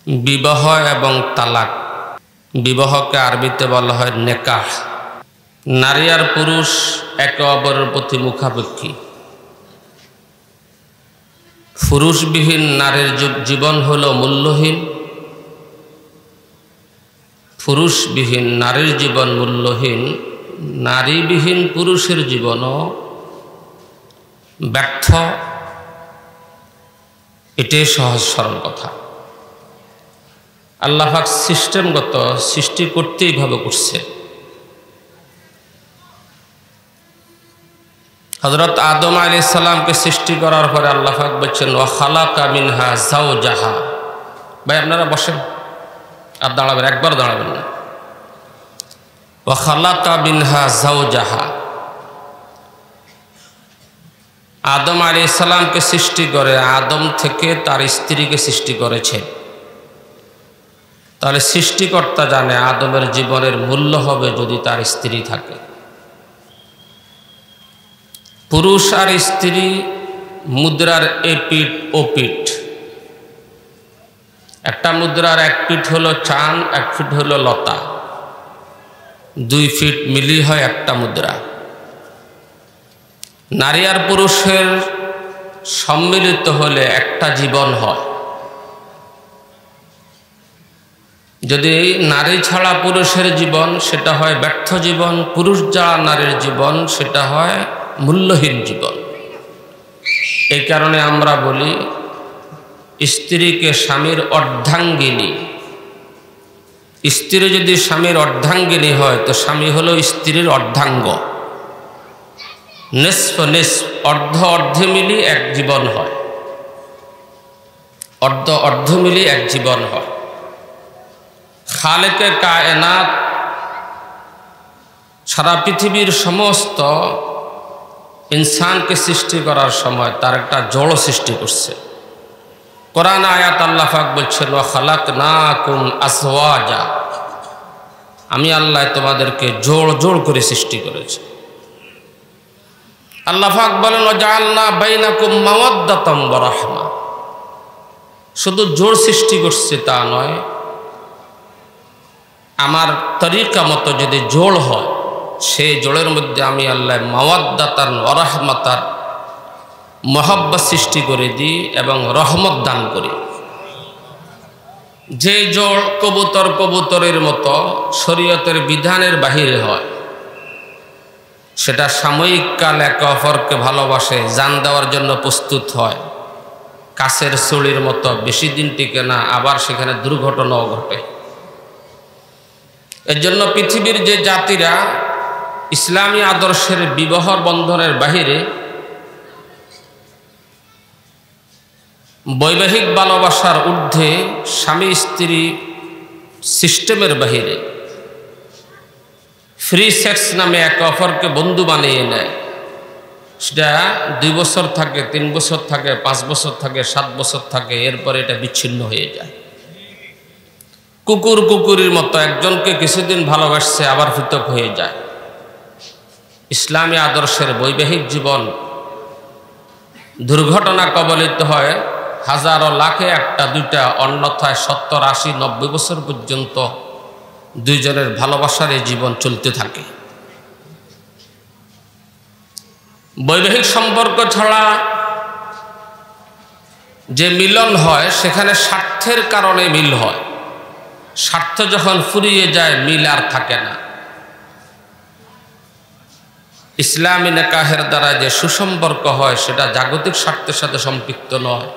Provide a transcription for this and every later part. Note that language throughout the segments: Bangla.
বিবাহ এবং তালাক। বিবাহকে আরবিতে বলা হয় নেকাহ। নারী আর পুরুষ একে অপরের প্রতি মুখাপেক্ষী। পুরুষবিহীন নারীর জীবন হল মূল্যহীন, পুরুষবিহীন নারীর জীবন মূল্যহীন, নারীবিহীন পুরুষের জীবনও ব্যর্থ। এটাই সহজ সরল কথা। আল্লাহ পাক সিস্টেমগত সৃষ্টি করতে এইভাবে করছে। হযরত আদম আলাইহিস সালামকে সৃষ্টি করার পরে আল্লাহ পাক বলছেন ওয়া খালাকা মিনহা যাওজাহা। ভাই আপনারা বসেন, আর দাঁড়াবেন, একবার দাঁড়াবেন না। ওয়া খালাকা মিনহা যাওজাহা। আদম আলাইহিস সালামকে সৃষ্টি করে আদম থেকে তার স্ত্রীকে সৃষ্টি করেছেন। তাহলে সৃষ্টিকর্তা জানে আদমের জীবনের মূল্য হবে যদি তার স্ত্রী থাকে। পুরুষ আর স্ত্রী মুদ্রার এপিঠ ওপিঠ। একটা মুদ্রার এক পিঠ হলো চাঁদ, এক পিঠ হলো লতা, 2 ফিট মিলি হয় একটা মুদ্রা। নারী আর পুরুষের সম্মিলিত হলে একটা জীবন হয়। যদি নারী ছাড়া পুরুষের জীবন সেটা হয় ব্যর্থ জীবন, পুরুষ ছাড়া নারীর জীবন সেটা হয় মূল্যহীন জীবন। এই কারণে আমরা বলি স্ত্রীকে স্বামীর অর্ধাঙ্গিনী। স্ত্রী যদি স্বামীর অর্ধাঙ্গিনী হয় তো স্বামী হলো স্ত্রীর অর্ধাঙ্গ। নিসফ নিসফ, অর্ধ অর্ধে মিলি এক জীবন হয়, অর্ধ অর্ধ মিলি এক জীবন হয়। খালেকে কায়নাত সারা পৃথিবীর সমস্ত ইনসানকে সৃষ্টি করার সময় তার একটা জড় সৃষ্টি করছে। কোরআন আয়াত আল্লাহ পাক বলছেন ওয়া খালাকনাকুম আজওয়াজা। আমি আল্লাহ তোমাদেরকে জোড় জোড় করে সৃষ্টি করেছি। আল্লাহ পাক বলেন ওয়া জাআলনা বাইনাকুম মাওয়াদ্দাতাম ওয়া রাহমা। শুধু জোড় সৃষ্টি করছে তা নয়, আমার তরিকা মতো যদি জোড় হয় সেই জোড়ের মধ্যে আমি আল্লাহ মাওয়াদ্দাতান ওয়া রাহমাতার মহব্বত সৃষ্টি করে দিই এবং রহমত দান করি। যে জোড় কবুতরের মতো শরীয়তের বিধানের বাহিরে হয়, সেটা সাময়িক কাল একে অপরকে ভালোবাসে, জান দেওয়ার জন্য প্রস্তুত হয়, কাছের ছড়ির মতো বেশি দিন টিকে না, আবার সেখানে দুর্ঘটনাও ঘটে। এর জন্য পৃথিবীর যে জাতিরা ইসলামী আদর্শের বিবাহ বন্ধনের বাহিরে বৈবাহিক ভালোবাসার ঊর্ধ্বে স্বামী স্ত্রী সিস্টেমের বাহিরে ফ্রি সেক্স নামে একে অপরকে বন্ধু বানিয়ে নেয়, সেটা 2 বছর থাকে, 3 বছর থাকে, 5 বছর থাকে, 7 বছর থাকে, এরপরে এটা বিচ্ছিন্ন হয়ে যায়। কুকুরের মতো একজনকে কিছুদিন ভালোবাসছে আবার পৃথক হয়ে যায়। ইসলামী আদর্শের বৈবাহিক জীবন দুর্ঘটনা কবলিত হয় হাজারো লাখে 1-2টা, অন্যথায় 70, 80, 90 বছর পর্যন্ত দুইজনের ভালোবাসার এই জীবন চলতে থাকে। বৈবাহিক সম্পর্ক ছাড়া যে মিলন হয় সেখানে স্বার্থের কারণে মিল হয়। স্বার্থ যখন ফুরিয়ে যায় মিল আর থাকে না। ইসলামী নিকাহের দ্বারা যে সুসম্পর্ক হয় সেটা জাগতিক স্বার্থের সাথে সম্পৃক্ত নয়।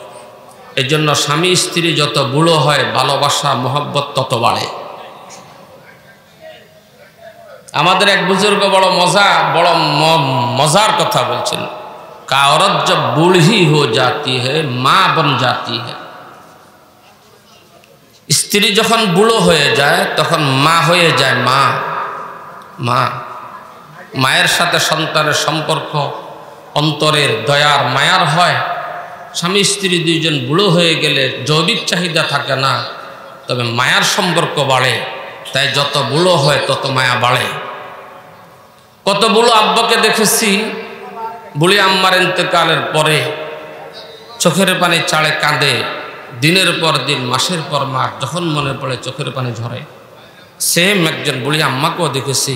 এই জন্য স্বামী স্ত্রী যত বুড়ো হয় ভালোবাসা মহব্বত তত বাড়ে। আমাদের এক বুজুর্গ বড় মজার কথা বলছেন, का औरत जब बूढ़ी हो जाती है माँ बन जाती है। স্ত্রী যখন বুড়ো হয়ে যায় তখন মা হয়ে যায়। মায়ের সাথে সন্তানের সম্পর্ক অন্তরের দয়ার মায়ার হয়। স্বামী স্ত্রী দুইজন বুড়ো হয়ে গেলে জৈবিক চাহিদা থাকে না, তবে মায়ার সম্পর্ক বাড়ে। তাই যত বুড়ো হয় তত মায়া বাড়ে। কত বুড়ো আব্বাকে দেখেছি, বুড়ি আম্মার ইন্তেকালের পরে চোখের পানি চাড়ে কাঁদে, দিনের পর দিন, মাসের পর মাস, যখন মনে পড়ে চোখের পানি ঝরে। সেম একজন বুড়ি আম্মাকেও দেখেছি,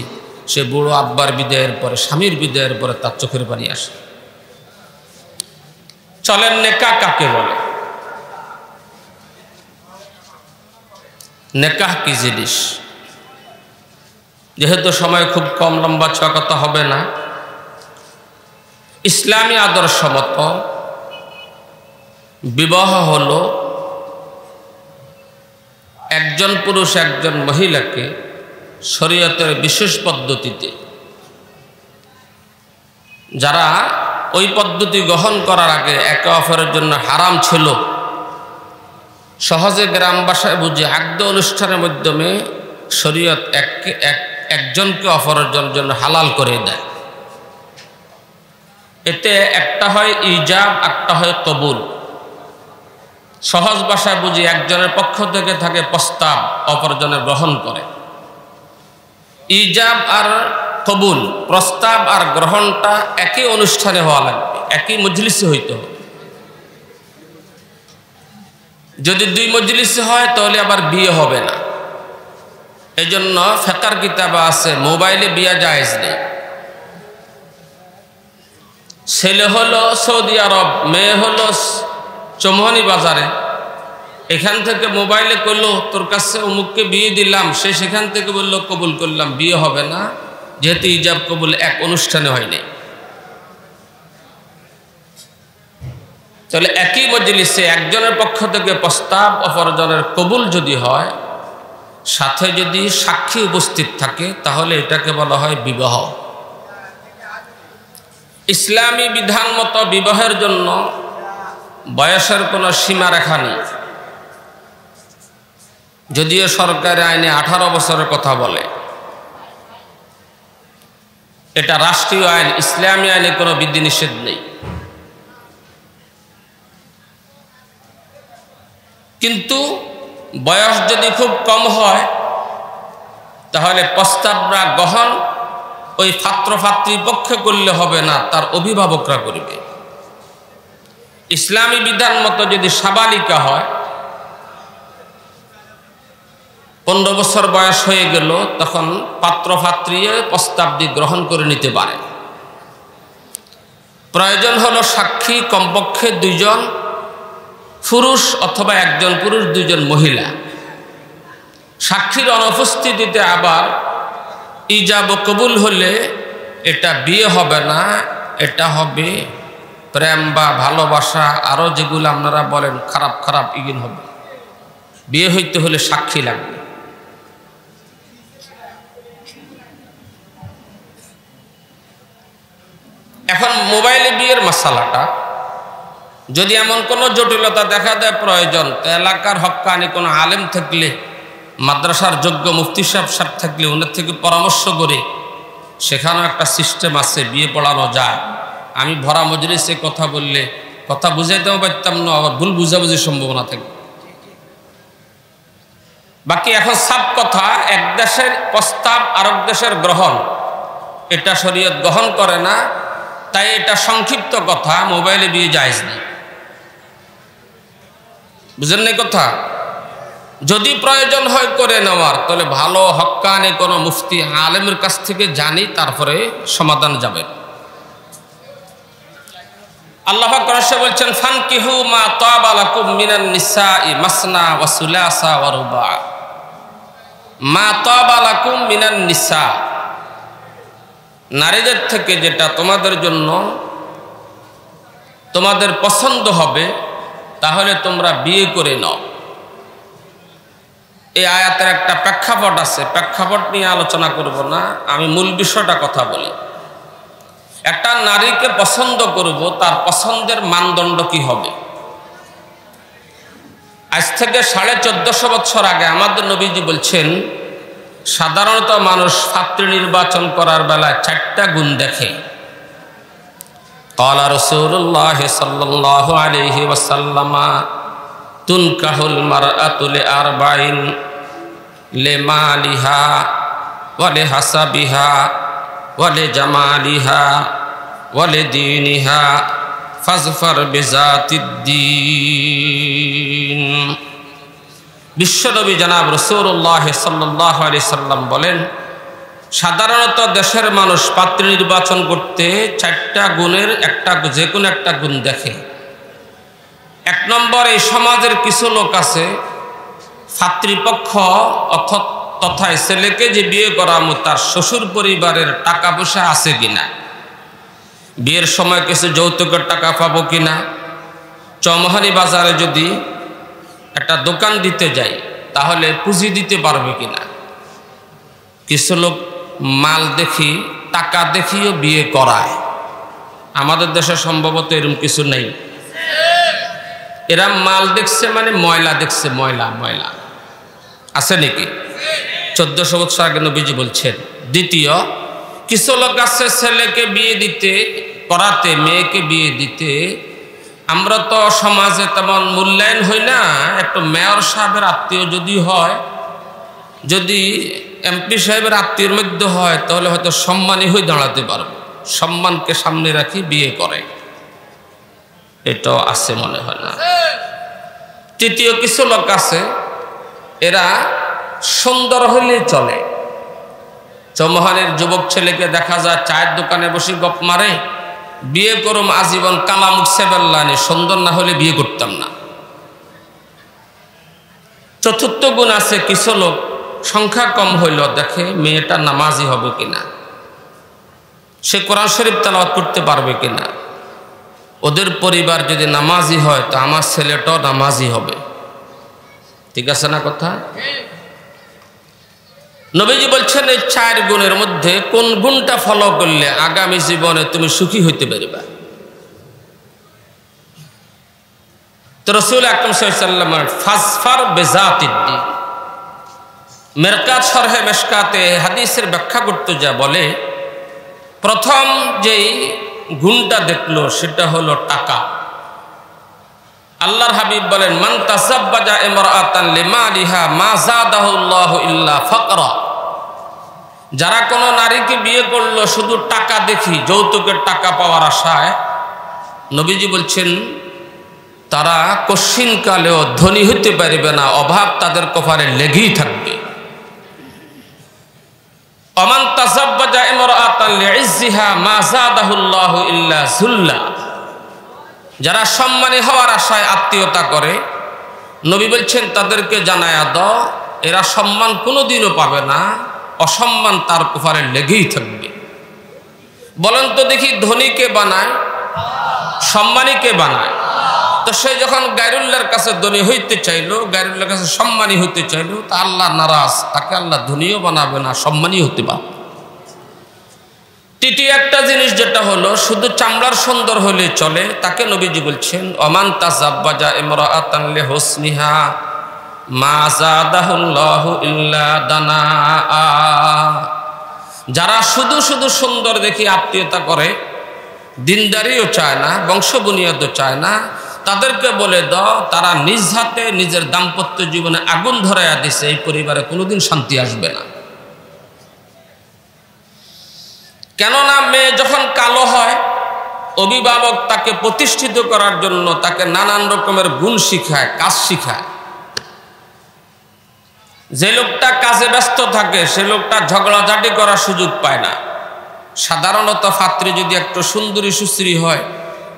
সে বুড়ো আব্বার বিদায়ের পরে, স্বামীর বিদায়ের পরে তার চোখের পানি আসে। চলেন, নেকাহ কাকে বলে? নেকাহ কি জিনিস? যেহেতু সময় খুব কম, লম্বা ছোয়া কথা হবে না। ইসলামী আদর্শ মতো বিবাহ হলো একজন পুরুষ একজন মহিলাকে শরীয়তের বিশেষ পদ্ধতিতে, যারা ওই পদ্ধতি গ্রহণ করার আগে একে অপরের জন্য হারাম ছিল, সহজে গ্রাম ভাষায় বুঝে আকদ অনুষ্ঠানের মাধ্যমে শরীয়ত একজনকে অপরের জন্য হালাল করে দেয়। এতে একটা হয় ইজাব, একটা হয় কবুল। সহজ ভাষায় বুঝি একজনের পক্ষ থেকে থাকে প্রস্তাব, অপরজনের গ্রহণ করে। ইজাব আর কবুল, প্রস্তাব আর গ্রহণটা একই অনুষ্ঠানে হওয়া লাগবে, একই মজলিসে হইতে হবে। যদি দুই মজলিসে হয় তাহলে আবার বিয়ে হবে না। এই জন্য ফিকহের কিতাবে আছে মোবাইলে বিয়ে জায়েজ নেই। ছেলে হলো সৌদি আরব, মেয়ে হলো চৌমুহনী বাজারে, এখান থেকে মোবাইলে করলো তোর কাছে অমুককে বিয়ে দিলাম, সে সেখান থেকে বললো কবুল করলাম, বিয়ে হবে না, যেহেতু ইজাব কবুল এক অনুষ্ঠানে হয়নি। তাহলে একই মজলিসে একজনের পক্ষ থেকে প্রস্তাব, অপরজনের কবুল যদি হয়, সাথে যদি সাক্ষী উপস্থিত থাকে, তাহলে এটাকে বলা হয় বিবাহ। ইসলামী বিধান মতো বিবাহের জন্য বয়সের কোনো সীমারেখা নেই। যদিও সরকারি আইনে 18 বছরের কথা বলে, এটা রাষ্ট্রীয় আইন, ইসলামী আইনে কোনো বিধিনিষেধ নেই। কিন্তু বয়স যদি খুব কম হয়, তাহলে প্রস্তাবরা গ্রহণ ওই পাত্র পাত্রীর পক্ষে করলে হবে না, তার অভিভাবকরা করবে। ইসলামী বিধান মতো যদি সাবালিকা হয়, 15 বছর বয়স হয়ে গেল, তখন পাত্র পাত্রী প্রস্তাব দিয়ে গ্রহণ করে নিতে পারে। প্রয়োজন হলো সাক্ষী কমপক্ষে 2 জন পুরুষ অথবা 1 জন পুরুষ 2 জন মহিলা। সাক্ষীর অনুপস্থিতিতে আবার ইজাব ও কবুল হলে এটা বিয়ে হবে না, এটা হবে প্রেম বা ভালোবাসা, আরও যেগুলো আপনারা বলেন খারাপ খারাপ ইগিন হবে। বিয়ে হইতে হলে সাক্ষী লাগবে। এখন মোবাইলে বিয়ের মাসালাটা যদি এমন কোনো জটিলতা দেখা দেয় প্রয়োজন, তো এলাকার হক্কানি কোনো আলেম থাকলে, মাদ্রাসার যোগ্য মুফতি সাহেব থাকলে ওনার থেকে পরামর্শ করে সেখানেও একটা সিস্টেম আছে, বিয়ে পড়ানো যায়। আমি ভরা মজলিসে কথা বললে কথা বুঝাইতেও পারতাম না, আবার ভুল বুঝাবুঝির সম্ভাবনা থাকে। বাকি এখন সব কথা, এক দেশের প্রস্তাব আরেক দেশের গ্রহণ, এটা শরীয়ত গ্রহণ করে না, তাই এটা সংক্ষিপ্ত কথা, মোবাইলে বিয়ে জায়েজ নেই। বুঝেন নাই কথা? যদি প্রয়োজন হয় করে নেওয়ার, তাহলে ভালো হক্কানি কোনো মুফতি আলেমের কাছ থেকে জানি, তারপরে সমাধান যাবে। আল্লাহ পাক রসে বলছেন, ফানকিহু মা তাবা লাকুম মিনান নিসাই মাসনা ওয়া সুলাসা ওয়া রুবা। মা তাবা লাকুম মিনান নিসা, নারীদের থেকে যেটা তোমাদের জন্য তোমাদের পছন্দ হবে, তাহলে তোমরা বিয়ে করে নাও। এই আয়াতের একটা প্রেক্ষাপট আছে, প্রেক্ষাপট নিয়ে আলোচনা করব না, আমি মূল বিষয়টা কথা বলি। একটা নারীকে পছন্দ করব, তার পছন্দের মানদণ্ড কি হবে? আজ থেকে 1450 বছর আগে আমাদের নবীজি বলছেন, সাধারণত মানুষ পাত্রী নির্বাচন করার বেলায় 4টা গুণ দেখে। ক্বালা রাসূলুল্লাহ সাল্লাল্লাহু আলাইহি ওয়াসাল্লাম, তুনকাহুল মারআতু লিআরবাইন, লিমালিহা ওয়া লিহাসাবিহা ওয়া লিজামালিহা ওয়া লিদীনিহা, ফাজফার বিজাতিদ্দীন। বিশ্বনবী জনাব রাসূলুল্লাহ সাল্লাল্লাহু আলাইহি সাল্লাম বলেন, সাধারণত দেশের মানুষ পাত্রী নির্বাচন করতে 4টা গুণের একটা, যে কোনো একটা গুণ দেখে। 1 নম্বর, এই সমাজের কিছু লোক আছে পাত্রীপক্ষ তথা ছেলেকে যে বিয়ে করামো তার শ্বশুর পরিবারের টাকা পয়সা আছে কিনা, বিয়ের সময় কিছু যৌতুকের টাকা পাবো কিনা, চৌমুহনী বাজারে যদি একটা দোকান দিতে যাই তাহলে পুঁজি দিতে পারবে কিনা। কিছু লোক মাল দেখি, টাকা দেখিও বিয়ে করায়। আমাদের দেশে সম্ভবত এরকম কিছু নেই। এরা মাল দেখছে মানে ময়লা দেখছে, ময়লা ময়লা আছে নাকি? 1400 বছর আগে নবীজি বলছেন। দ্বিতীয়, কিছু লোক আছে ছেলেকে বিয়ে দিতে করাতে, মেয়েকে বিয়ে দিতে, আমরা তো সমাজে তেমন মূল্যায়ন হই না। একটু মেয়র সাহেবের আত্মীয় যদি হয়, যদি এমপি সাহেবের আত্মীয়ের মধ্যে হয়, তাহলে হয়তো সম্মানী হয়ে দাঁড়াতে পারবে। সম্মানকে সামনে রাখি বিয়ে করে, এটাও আছে মনে হয় না। তৃতীয়, কিছু লোক আছে এরা সুন্দর হলে চলে। চৌমুহনীর যুবক ছেলেকে দেখা যায় চায়ের দোকানে বসে গপ মারে, বিয়ে করুম আজীবন, কালা মুখ সেবেল্লানি, সুন্দর না হলে বিয়ে করতাম না। চতুর্থ গুণ আছে, কিছু লোক সংখ্যা কম হইল দেখে মেয়েটা নামাজি হবে কিনা, সে কোরআন শরীফ তেলাওয়াত করতে পারবে কিনা। ওদের পরিবার যদি নামাজি হয় তো আমার ছেলেটাও নামাজি হবে। ঠিক আছে না কথা? নবীজি বলছেন এই 4 গুণের মধ্যে কোন গুণটা ফলো করলে আগামী জীবনে তুমি সুখী হইতে পারবা। তো রাসূল আকরাম সাল্লাল্লাহু আলাইহি ওয়াসাল্লাম ফাজফার বিজাতিদ্দীন। মিরকাত শরহে মিশকাতে হাদিসের ব্যাখ্যা করতে যা বলে, প্রথম যেই গুণটা দেখলো সেটা হলো টাকা। আল্লাহর হাবিব বলেন, মান তাসাব্বাজা ইমরাআতান লিমালিহা মা যাদাহুল্লাহু ইল্লা ফাকরা। যারা কোনো নারীকে বিয়ে করলো শুধু টাকা দেখি, যৌতুকের টাকা পাওয়ার আশায়, নবীজি বলছেন তারা কশিনকালেও ধনী হতে পারবে না, অভাব তাদের কপালে লেগেই থাকবে। ওমান তাসাব্বাজা ইমরাআতান লিইজ্জিহা মা যাদাহুল্লাহু ইল্লা যুল্লা। যারা সম্মানী হওয়ার আশায় আত্মীয়তা করে, নবী বলছেন তাদেরকে জানায়া দাও এরা সম্মান কোনোদিনও পাবে না, অসম্মান তার কপালে লেগেই থাকবে। বলেন তো দেখি, ধনীকে বানায়, সম্মানীকে বানায়। তো সে যখন গায়রুল্লাহর কাছে ধনী হইতে চাইলো, গায়রুল্লাহর কাছে সম্মানী হইতে চাইলো, তা আল্লাহ নারাজ, তাকে আল্লাহ ধনীও বানাবে না, সম্মানী হতে পারবে। তৃতীয় একটা জিনিস যেটা হলো, শুধু চামড়ার সুন্দর হলে চলে, তাকে নবীজি বলছেন ওমান তাসাব্বাজা ইমরাআতান লিহুসনিহা মা যাদাহুল্লাহু ইল্লা দানাআ। যারা শুধু শুধু সুন্দর দেখি আত্মীয়তা করে, দিনদারিও চায় না, বংশ বুনিয়াদও চায় না, তাদেরকে বলে দাও তারা নিজ হাতে নিজের দাম্পত্য জীবনে আগুন ধরাইয়া দিছে, এই পরিবারে কোনোদিন শান্তি আসবে না। কেননা মেয়ে যখন কালো হয়, অভিভাবক তাকে প্রতিষ্ঠিত করার জন্য তাকে নানান রকমের গুণ শিখায়, কাজ শিখায়। যে লোকটা কাজে ব্যস্ত থাকে সে লোকটা ঝগড়াঝাটি করার সুযোগ পায় না। সাধারণত পাত্রী যদি একটু সুন্দরী সুশ্রী হয়,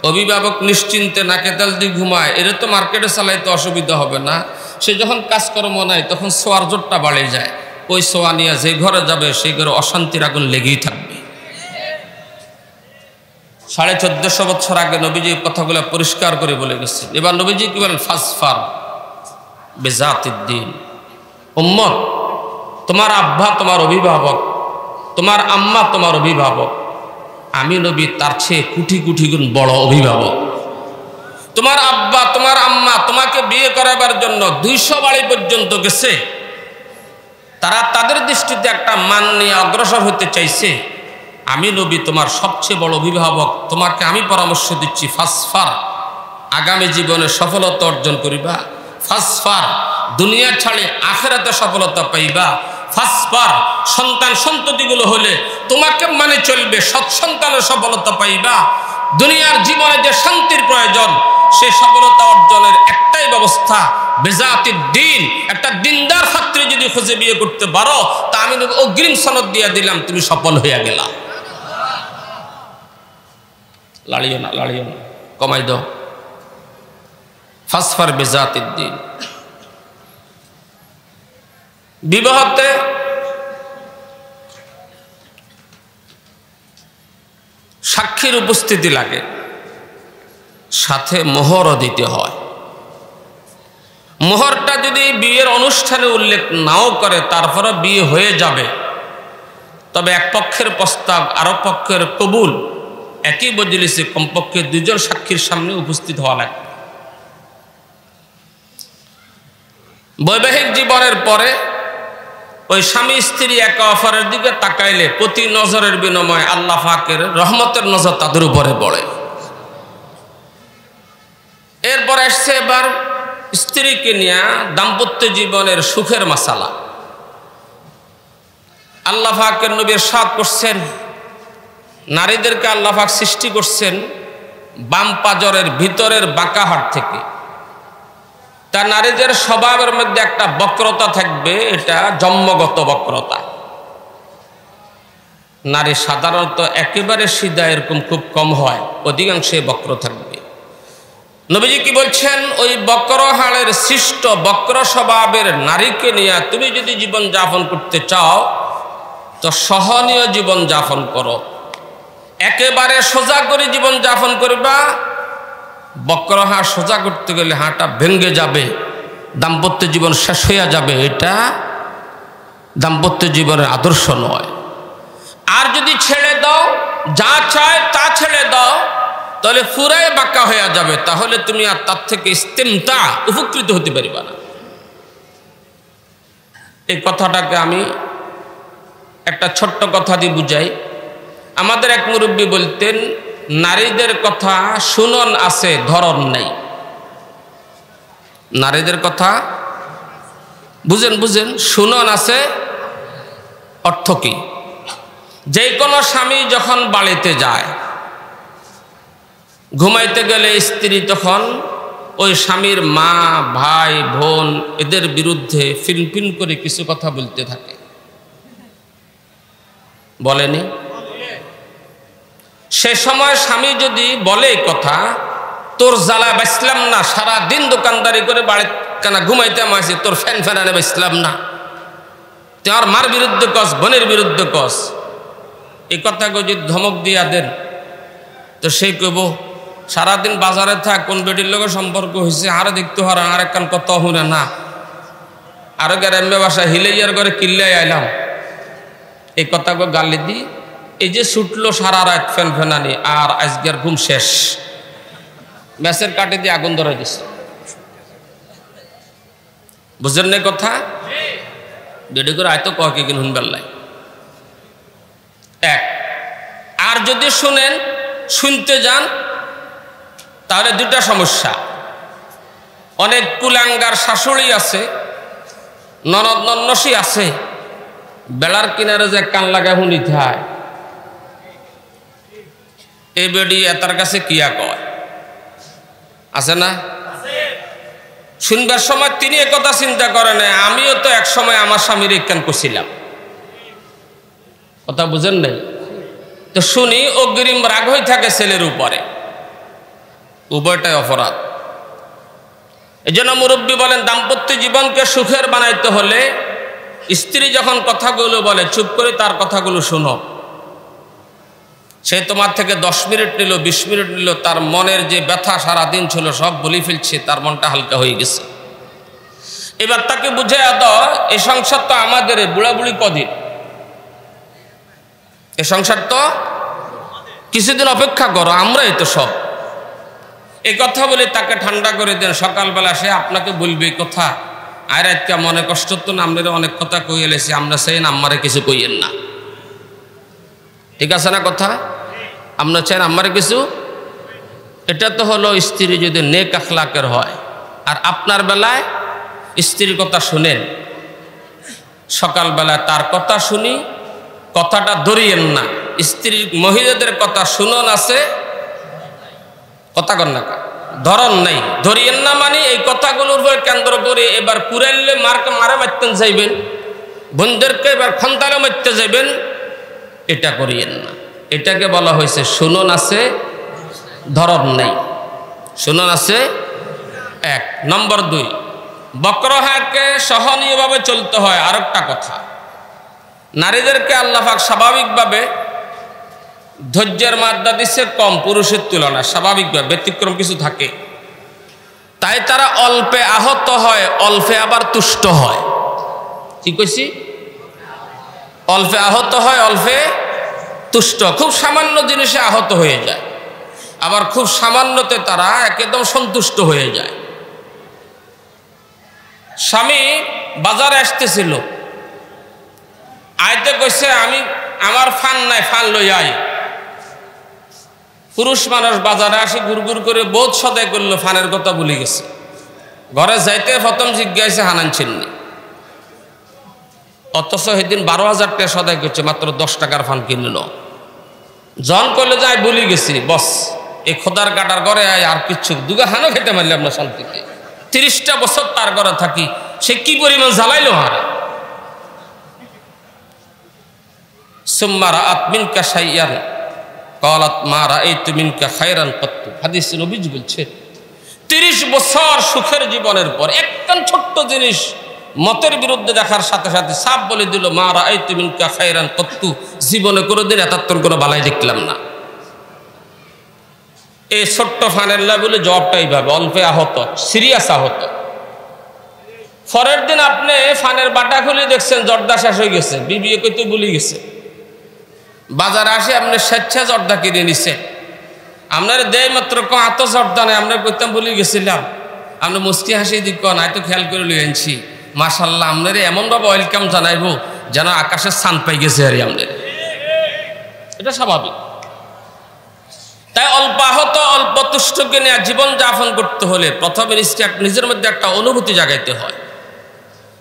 অভিভাবক নিশ্চিন্তে নাকে তেল দিয়ে ঘুমায়, এর তো মার্কেটে চালাইতে অসুবিধা হবে না। সে যখন কাজকর্ম নাই তখন সোয়ার জোরটা বাড়ে যায়, ওই সোয়া নিয়ে যে ঘরে যাবে সেই ঘরে অশান্তির আগুন লেগেই থাকবে। 1450 বছর আগে নবীজি কথাগুলো পরিষ্কার করে বলে গেছেন। এবার নবীজি কি বলেন, ফাজফার বিজাতিদ্দীন। উম্মত, তোমার আব্বা তোমার অভিভাবক, তোমার আম্মা তোমার অভিভাবক, আমি নবী তার চেয়ে কোটি কোটি গুণ বড় অভিভাবক। তোমার আব্বা তোমার আম্মা তোমাকে বিয়ে করাবার জন্য 200 বাড়ি পর্যন্ত গেছে, তারা তাদের দৃষ্টিতে একটা মান নিয়ে অগ্রসর হতে চাইছে। আমি নবী তোমার সবচেয়ে বড় অভিভাবক, তোমাকে আমি পরামর্শ দিচ্ছি, ফাজফার, আগামী জীবনে সফলতা অর্জন করিবা। ফাজফার, দুনিয়া ছাড়ে আখিরাতে সফলতা পাইবা। ফাজফার, সন্তান সন্ততিগুলো হলে তোমাকে মানে চলবে, সৎ সন্তানের সফলতা পাইবা। দুনিয়ার জীবনে যে শান্তির প্রয়োজন সে সফলতা অর্জনের একটাই ব্যবস্থা, বেজাতির দিন। একটা দিনদার ছাত্রী যদি খুঁজে বিয়ে করতে পারো তা আমি অগ্রিম সনদ দিয়ে দিলাম, তুমি সফল হইয়া গেলা। লাড়িও না, লাড়িও না, কমাই দাও। ফাসফার বেজাতির দিন। বিবাহতে সাক্ষীর উপস্থিতি লাগে, সাথে মোহরও দিতে হয়। মোহরটা যদি বিয়ের অনুষ্ঠানে উল্লেখ নাও করে তারপরে বিয়ে হয়ে যাবে, তবে এক পক্ষের প্রস্তাব আরেক পক্ষের কবুল একই মজলিসে কমপক্ষে দুজন সাক্ষীর সামনে উপস্থিত হওয়া লাগবে। বৈবাহিক জীবনের পরে ওই স্বামী স্ত্রী একে অপরের দিকে তাকাইলে প্রতি নজরের বিনিময়ে আল্লাহ পাকের রহমতের নজর তাদের উপরে পড়ে। এরপর আসছে এবার স্ত্রীকে নিয়ে দাম্পত্য জীবনের সুখের মাসালা। আল্লাহ পাকের নবী ইরশাদ করছেন, নারীদেরকে আল্লাহ পাক সৃষ্টি করছেন বাম পাজরের ভিতরের বাঁকা হাড় থেকে। তা নারীদের স্বভাবের মধ্যে একটা বক্রতা থাকবে, এটা জন্মগত বক্রতা। নারী সাধারণত একেবারে সিধা এরকম খুব কম হয়, অধিকাংশে বক্র থাকবে। নবীজি কি বলছেন, ওই বক্র হাড়ের সৃষ্ট বক্র স্বভাবের নারীকে নিয়ে তুমি যদি জীবন যাপন করতে চাও তো সহনীয় জীবন যাপন করো। একেবারে সোজা করে জীবন যাপন করবা, বক্র হাড় সোজা করতে গেলে হাড়টা ভেঙে যাবে, দাম্পত্য জীবন শেষ হইয়া যাবে। এটা দাম্পত্য জীবনের আদর্শ নয়। আর যদি ছেড়ে দাও, যা চায় তা ছেড়ে দাও, তাহলে পুরাই বাঁকা হয়ে যাবে, তাহলে তুমি আর তার থেকে ইস্তেমতা উপকৃত হতে পারবে না। এই কথাটাকে আমি একটা ছোট্ট কথা দিয়ে বুঝাই। আমাদের এক মুরব্বী বলতেন, নারীদের কথা শুনন আছে, ধরন নেই। নারীদের কথা বুঝেন বুঝেন, শুনন আছে অর্থ কি? যে কোনো স্বামী যখন বাড়িতে যায়, ঘুমাইতে গেলে স্ত্রী তখন ওই স্বামীর মা, ভাই, বোন এদের বিরুদ্ধে ফিনফিন করে কিছু কথা বলতে থাকে, বলেনি? সে সময় স্বামী যদি বলে কথা, তোর জ্বালা বাঁচলাম না, সারা দিন দোকানদারি করে বাড়ি কেনা ঘুমাইতে আসি, তোর ফ্যান ফ্যানানে বাঁচলাম না, তোমার মার বিরুদ্ধে কস, বোনের বিরুদ্ধে কস, এই কথাকে যদি ধমক দিয়া দেন তো সে কব সারাদিন বাজারে থাক, কোন বেটির লোকের সম্পর্ক হয়েছে আরো দেখতে হর, আর একখান কত হুনে না, আরো গ্রাম্য ভাষা হিলেইয়ার ঘরে কিল্লাই আইলাম, এই কথাকে গালি দি এই যে ছুটলো সারা রাত ফ্যান ফ্যানানি, আর আজকের ঘুম শেষ, ম্যাচের কাটে দিয়ে আগুন ধরে দিছে। বুঝলেন না কথা? বেডি করে আয়তো কয়েক কিন হুনবেল্লাই এক। আর যদি শুনেন, শুনতে যান, তাহলে দুটা সমস্যা। অনেক কুলাঙ্গার শাশুড়ি আছে, ননদ নন্নসী আছে, বেড়ার কিনারে যে কান লাগা শুনিতে হয়, এই বেডি এতার কাছে কিয়া কয় আছে না? শুনবার সময় তিনি একথা চিন্তা করে না, আমিও তো এক সময় আমার স্বামীর একখান করছিলাম, কথা বুঝেন নাই? তো শুনি অগ্রিম রাগ হয়ে থাকে ছেলের উপরে, উভয়টাই অপরাধ। এই জন্য মুরব্বী বলেন, দাম্পত্য জীবনকে সুখের বানাইতে হলে স্ত্রী যখন কথাগুলো বলে চুপ করে তার কথাগুলো শোনো। সে তোমার থেকে 10 মিনিট নিল, 20 মিনিট নিল, তার মনের যে ব্যথা সারাদিন ছিল সব বলি ফেলছে, তার মনটা হালকা হয়ে গেছে। এবার তাকে বুঝে দাও, এই সংসার তো আমাদের, বুড়া বুড়ি কদিন, এই সংসার তো কিছুদিন অপেক্ষা করো, আমরাই তো সব। এই কথা বলে তাকে ঠান্ডা করে দেন। সকালবেলা সে আপনাকে বলবে এই কথা, আর একটা মনে কষ্ট তো না, আমরা অনেক কথা কই এলেছি, আমরা চাই না আমারে কিছু কইয়েন না, ঠিক আছে না কথা? আমরা চাই আমারে কিছু। এটা তো হলো স্ত্রী যদি নেক আখলাকের হয়। আর আপনার বেলায় স্ত্রীর কথা শুনেন, সকালবেলায় তার কথা শুনি, কথাটা ধরিয়েন না। স্ত্রীর মহিলাদের কথা শুনন আছে, কথা কন না, ধরন নাই, ধরিয়েন না মানে এই কথাগুলোর উপর কেন্দ্র করে এবার কুড়াইলে মারে মারতেন যাইবেন, বোনদেরকে এবার খন্তালে মারতে যাইবেন, এটা করিয়েন না। এটাকে বলা হয়েছে শুনন আছে ধরন নাই। শুনন আছে এক। নম্বর দুই, বক্রহাকে সহনীয়ভাবে চলতে হয়। আরেকটা কথা, নারীদেরকে আল্লাহ পাক স্বাভাবিকভাবে ধৈর্যের মাত্রা দিচ্ছে কম পুরুষের তুলনায়, স্বাভাবিকভাবে, ব্যতিক্রম কিছু থাকে। তাই তারা অল্পে আহত হয়, অল্পে আবার তুষ্ট হয়। কি কইছি? অল্পে আহত হয়, অল্পে তুষ্ট। খুব সামান্য জিনিসে আহত হয়ে যায়, আবার খুব সামান্যতে তারা একদম সন্তুষ্ট হয়ে যায়। স্বামী বাজারে আসতেছিল, আইতে কইছে আমি আমার ফান নাই, ফান লই আই। পুরুষ মানুষ বাজারে আসি গুড় করে বহুত সদাই করলো, ফানের কথা ভুলে গেছে। ঘরে যাইতে প্রথম জিজ্ঞাসা হানানছিননি, অথচ সেদিন 12,000 টাকা সদাই করছে, মাত্র 10 টাকার ফান কিনল। জন করলে যাই ভুলে গেছি, বস এই খোদার কাটার ঘরে আয় আর কিচ্ছু দুগা হানো খেতে মারলে আপনার শান্তিতে। 30টা বছর তার ঘরে থাকি, সে কি পরিমাণ জ্বালাইলো হারা। সুম্মা রাআত মিনকা শাইয়ান ক্বালাত মা রাআইতু মিনকা খায়রান কত্তু। হাদিসে নবীজি বলছে 30 বছর সুখের জীবনের পর একটা ছোট্ট জিনিস মতের বিরুদ্ধে দেখার সাথে সাথে সাপ বলে দিল মা রাআইতু মিনকা খায়রান কত্তু, জীবনে কোনোদিন এতাত্তর কোনো বালাই দেখলাম না। এই ছোট্ট ফানের বলে জবাবটা এইভাবে, অল্পে আহত, সিরিয়াস আহত। পরের দিন আপনি ফানের বাটা খুলে দেখছেন জর্দা শেষ হয়ে গেছে, বিবিএ কইতে ভুলে গেছে। বাজারে আসে আপনি স্বেচ্ছা জর্দা কিনে নিছে, আপনার দেয় মাত্র এত জর্দা নেই, আমরা কইতাম ভুলে গেছিলাম। আপনি মুস্কি হাসি দিক নাই তো খেয়াল করে লিয়ে আনছি, মাশাল্লাহ আপনার এমনভাবে ওয়েলকাম জানাইবো যেন আকাশের ছান পাই গেছে আর আপনার। এটা স্বাভাবিক। তাই অল্প আহত, অল্প তুষ্টকে নিয়ে জীবন যাপন করতে হলে প্রথমে নিজের মধ্যে একটা অনুভূতি জাগাইতে হয়।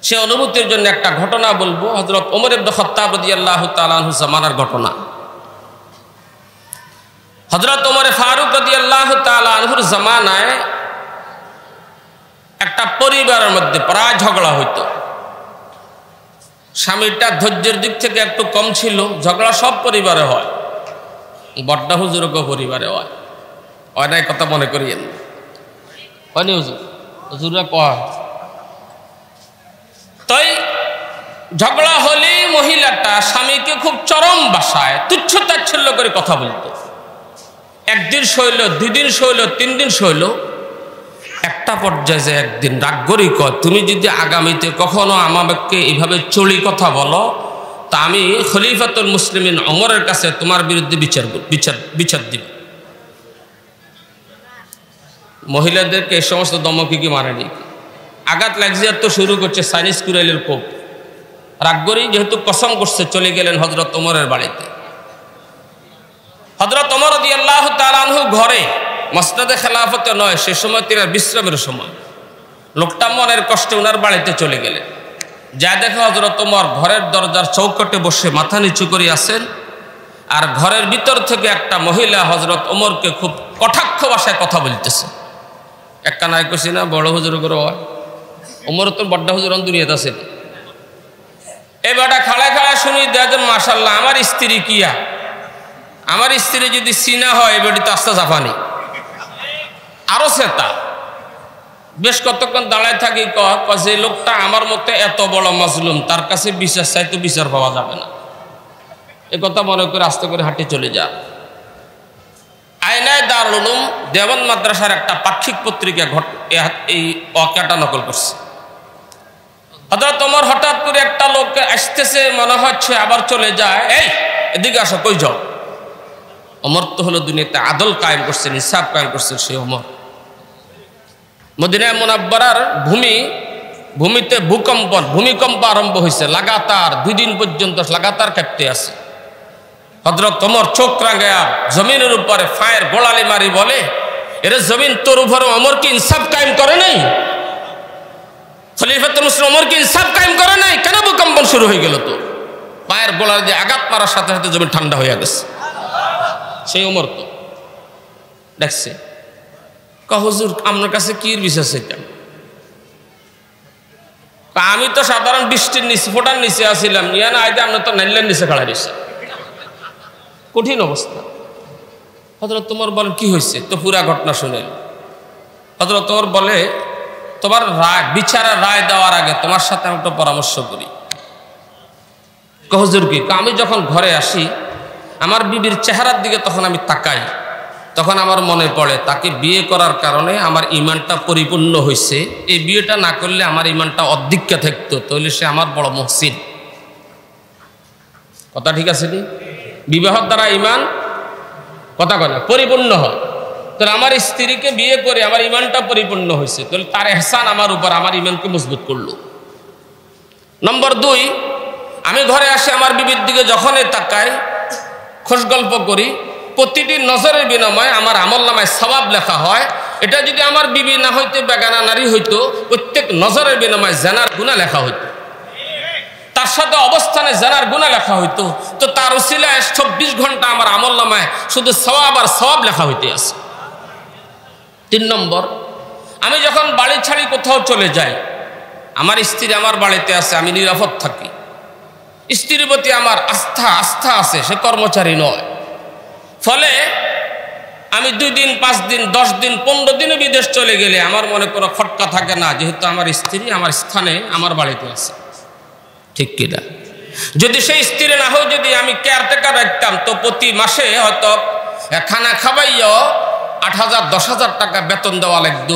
সে অনুভূতির জন্য একটা ঘটনা বলবো, হযরত ওমর ইবনে খাত্তাব রাদিয়াল্লাহু তাআলা আনহু জামানার ঘটনা। হযরত ওমর ফারুক রাদিয়াল্লাহু তাআলা আনহুর জামানায় একটা পরিবারের মধ্যে প্রায় ঝগড়া হইতো। স্বামীটা ধৈর্যের দিক থেকে একটু কম ছিল, ঝগড়া সব পরিবারে হয়, বড্ডা হুজুরও পরিবারে হয়। নাই কথা মনে করিয়েন, হয়নি হুজুর, হুজুরা কয়। তাই ঝগড়া হলে মহিলাটা স্বামীকে খুব চরম ভাষায় তুচ্ছ তাচ্ছিল্য করে কথা বলতো। একদিন সইল, 2 দিন সইল, 3 দিন সইল। একটা পর্যায়ে যে একদিন রাগ করি কয়, তুমি যদি আগামীতে কখনো আমাকে এইভাবে চলি কথা বলো তা আমি খলিফাতুল মুসলিমিন ওমরের কাছে তোমার বিরুদ্ধে বিচার দিব। মহিলাদেরকে এই সমস্ত দমকি কি মারেনি, আঘাত লাগছে তো শুরু করছে চাইনিজ কুরাইলের কোপ। রাগ করি যেহেতু কসম করছে, চলে গেলেন হযরত ওমরের বাড়িতে। হযরত ওমর রাদিয়াল্লাহু তাআলা আনহু ঘরে, মসনদে খেলাফতে নয়, সে সময় তিনি বিশ্রামের সময়। লোকটা মনের কষ্টে ওনার বাড়িতে চলে গেলেন। যা দেখে হযরত ওমর ঘরের দরজার চৌকটে বসে মাথা নিচু করে আছেন, আর ঘরের ভিতর থেকে একটা মহিলা হযরত ওমরকে খুব কটাক্ষ ভাষায় কথা বলতেছে। একটা নাই কইছি না বড় হুজুর করে হয়, ওমর তো বড় হুজুর দুনিয়াতে আছে। এই বেটা খাড়ায় খাড়ায় শুনি দেখেন মাশাল্লাহ আমার স্ত্রী কিয়া, আমার স্ত্রী যদি সিনা হয় এ বেটি তো আস্তা জাপানি আরো সেতা। বেশ কতক্ষণ দাঁড়ায় থাকি, যে লোকটা আমার মতে এত বড় মাজলুম, তার কাছে বিচার চাইতে বিচার পাওয়া যাবে না। এ কথা মনে করে আস্তে করে হাঁটে চলে যা। আয়নায় দারুল উলুম দেওবন্দ মাদ্রাসার একটা পাক্ষিক পত্রিকা এই ওয়াকিয়াটা নকল করছে। হযরত ওমর হঠাৎ করে একটা লোক আসতেছে, মনে হচ্ছে আবার চলে যায়, এই এদিকে আসো, কই যাও। ওমর তো হলো দুনিয়াতে আদল কায়েম করছেন, ইনসাফ কায়েম করছেন সেই ওমর। মদিনা মুনাব্বারার ভূমিতে ভূমিকম্প আরম্ভ হয়েছে, লাগাতার 2 দিন পর্যন্ত লাগাতার কাঁপতে আছে। হযরত ওমর চোখ রাঙায়া জমিনের উপরে ফায়ের গোড়ালি মারি বলে, এরে জমিন তোর উপরে ওমর কি ইনসাফ কায়েম করে নাই? খলিফাতুল মুসলিম ওমর কি ইনসাফ কায়েম করে নাই? কেন ভূকম্পন শুরু হয়ে গেল? তো পায়ের গোড়ালি দিয়ে আঘাত মারার সাথে সাথে জমিন ঠান্ডা হয়ে গেছে। সেই ওমর তো দেখছে হুজুর আপনার কাছে কি বিশ্বাস এটা? আমি তো সাধারণ বৃষ্টির নিচে ফোটার নিচে আসছিলাম, নিয়ে না আইতে আপনার তো নাইলের নিচে খাড়া দিচ্ছে। কঠিন অবস্থা। হযরত তোমার বলেন কি হয়েছে? তো পুরা ঘটনা শুনেন। হযরত তোমার বলে তোমার রায় বিচারের রায় দেওয়ার আগে তোমার সাথে আমি একটা পরামর্শ করি। হুজুর কি? আমি যখন ঘরে আসি আমার বিবির চেহারার দিকে তখন আমি তাকাই, তখন আমার মনে পড়ে তাকে বিয়ে করার কারণে আমার ইমানটা পরিপূর্ণ হয়েছে। এই বিয়েটা না করলে আমার ইমানটা অর্ধেকটা থাকতো, তাহলে সে আমার বড় মুহসিন। কথা ঠিক আছে নি? বিবাহের দ্বারা ইমান কথা কয় পরিপূর্ণ হয়। তাহলে আমার স্ত্রীকে বিয়ে করে আমার ইমানটা পরিপূর্ণ হয়েছে, তাহলে তার এহসান আমার উপর, আমার ইমানকে মজবুত করলো। নম্বর 2, আমি ঘরে আসি আমার বিবির দিকে যখনই তাকাই, খোশ গল্প করি, প্রতিটি নজরের বিনিময়ে আমার আমলনামায় সওয়াব লেখা হয়। এটা যদি আমার বিবি না হইতে বেগানা নারী হইতো, প্রত্যেক নজরের বিনিময়ে জানার গুনাহ লেখা হইতো, তার সাথে অবস্থানে জানার গুনাহ লেখা হইতো। তো তার উসিলায় 24 ঘন্টা আমার আমলনামায় শুধু সওয়াব আর সওয়াব লেখা হইতে আছে। 3 নম্বর, আমি যখন বাড়ি ছাড়ি কোথাও চলে যাই, আমার স্ত্রী আমার বাড়িতে আছে, আমি নিরাপদ থাকি। স্ত্রীর প্রতি আমার আস্থা আছে, সে কর্মচারী নয়। ফলে আমি 2 দিন 5 দিন 10 দিন 15 দিনে বিদেশ চলে গেলে আমার মনে কোনো খটকা থাকে না, যেহেতু আমার স্ত্রী আমার স্থানে আমার বাড়িতে আছে। ঠিক কিনা? যদি সেই স্ত্রী না হয়, যদি আমি কেয়ারটেকার রাখতাম, তো প্রতি মাসে হয়তো খানা খাওয়াইও 8,000 10,000 টাকা বেতন দেওয়া লাগতো।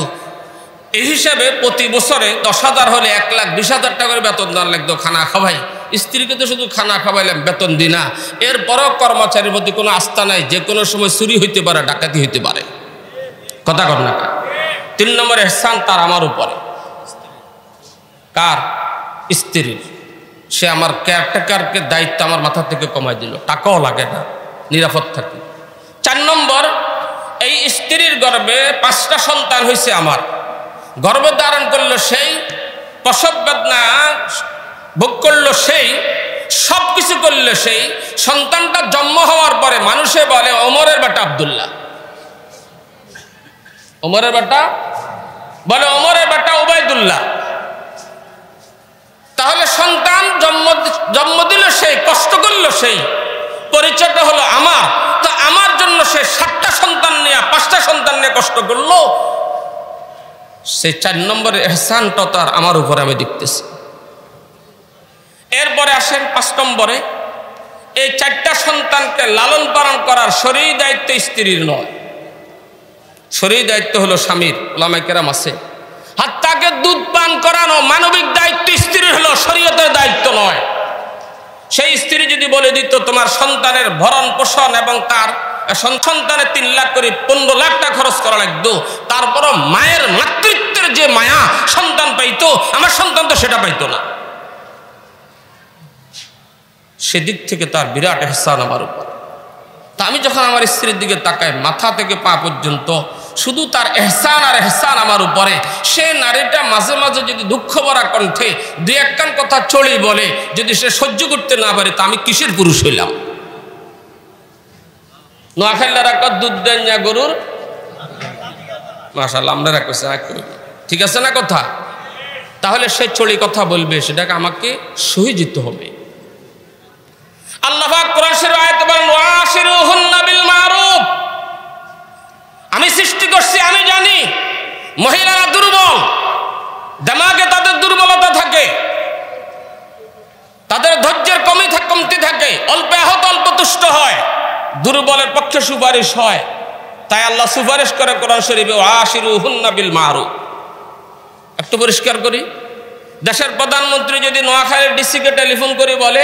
এই হিসাবে প্রতি বছরে 10,000 হলে 1,20,000 টাকা করে বেতন দেওয়া লাগতো খানা খাওয়াই। স্ত্রীকে তো শুধু খানা খাওয়াইলাম, বেতন দিই না। এরপরও কর্মচারীর প্রতি কোনো আস্থা নাই, যে কোনো সময় চুরি হইতে পারে, ডাকাতি হইতে পারে। কথা কর না? 3 নম্বর এহসান তার আমার উপরে। কার? স্ত্রীর। সে আমার কেয়ারটেকারকে দায়িত্ব আমার মাথা থেকে কমাই দিল, টাকাও লাগে না, নিরাপদ থাকি। 4 নম্বর, এই স্ত্রীর গর্ভে 5টা সন্তান হয়েছে আমার। গর্ভে ধারণ করলো সেই, প্রসব বেদনা ভোগ করলো সেই, সব কিছু করলো সেই। সন্তানটা জন্ম হওয়ার পরে মানুষে বলে ওমরের বেটা আব্দুল্লাহ, ওমরের বেটা বলে ওমরের বেটা ওবায়দুল্লাহ। তাহলে সন্তান জন্ম দিল সেই, কষ্ট করলো সেই, পরিচয়টা হলো আমার। তো আমার জন্য সে 7টা সন্তান নিয়ে 5টা সন্তান নিয়ে কষ্ট করলো। সেই 4 নম্বরের এহসানটা তার আমার উপরে আমি দেখতেছি। এরপরে আসেন 5 নম্বরে, এই 4টা সন্তানকে লালন পালন করার শরীর দায়িত্ব স্ত্রীর নয়, শরীর দায়িত্ব হলো স্বামীর। ওলামায়ে কেরাম আছে, হাত্তাকে দুধ পান করানো মানবিক দায়িত্ব স্ত্রীর হলো, শরীয়তের দায়িত্ব নয়। সেই স্ত্রী যদি বলে দিত তোমার সন্তানের ভরণ পোষণ এবং তার সন্তানের 3 লাখ করে 15 লাখ টাকা খরচ করা লাগতো, তারপরও মায়ের মাতৃত্বের যে মায়া সন্তান পাইতো, আমার সন্তান তো সেটা পাইতো না। সেদিক থেকে তার বিরাট এহসান আমার উপর। তা আমি যখন আমার স্ত্রীর দিকে তাকাই, মাথা থেকে পা পর্যন্ত শুধু তার এহসান আর এহসান আমার উপরে। সে নারীটা মাঝে মাঝে যদি দুঃখ ভরা কণ্ঠে 2-1 কান কথা চড়ি বলে, যদি সে সহ্য করতে না পারে, তা আমি কিসের পুরুষ হইলাম? নোয়াখালীরা রাখা দুধ দেন না গরুর, মাশাআল্লাহ আমরা রাখছে, ঠিক আছে না কথা? তাহলে সে চড়ি কথা বলবে, সেটাকে আমাকে সহি যেতে হবে। আল্লাহ পাক কোরআন শরীফে আয়াতে বলেন ওয়াশিরুহুন্না বিল মারুফ। আমি সৃষ্টি করছি, আমি জানি মহিলারা দুর্বল, দিমাগে তাদের দুর্বলতা থাকে, তাদের ধৈর্যের কমতি থাকে, অল্প আহত অল্প তুষ্ট হয়, দুর্বলের পক্ষে সুপারিশ হয়। তাই আল্লাহ সুপারিশ করে কোরআন শরীফে ওয়াশিরুহুন্না বিল মারুফ। একটু পরিষ্কার করি, দেশের প্রধানমন্ত্রী যদি নোয়াখালীর ডিসিকে টেলিফোন করে বলে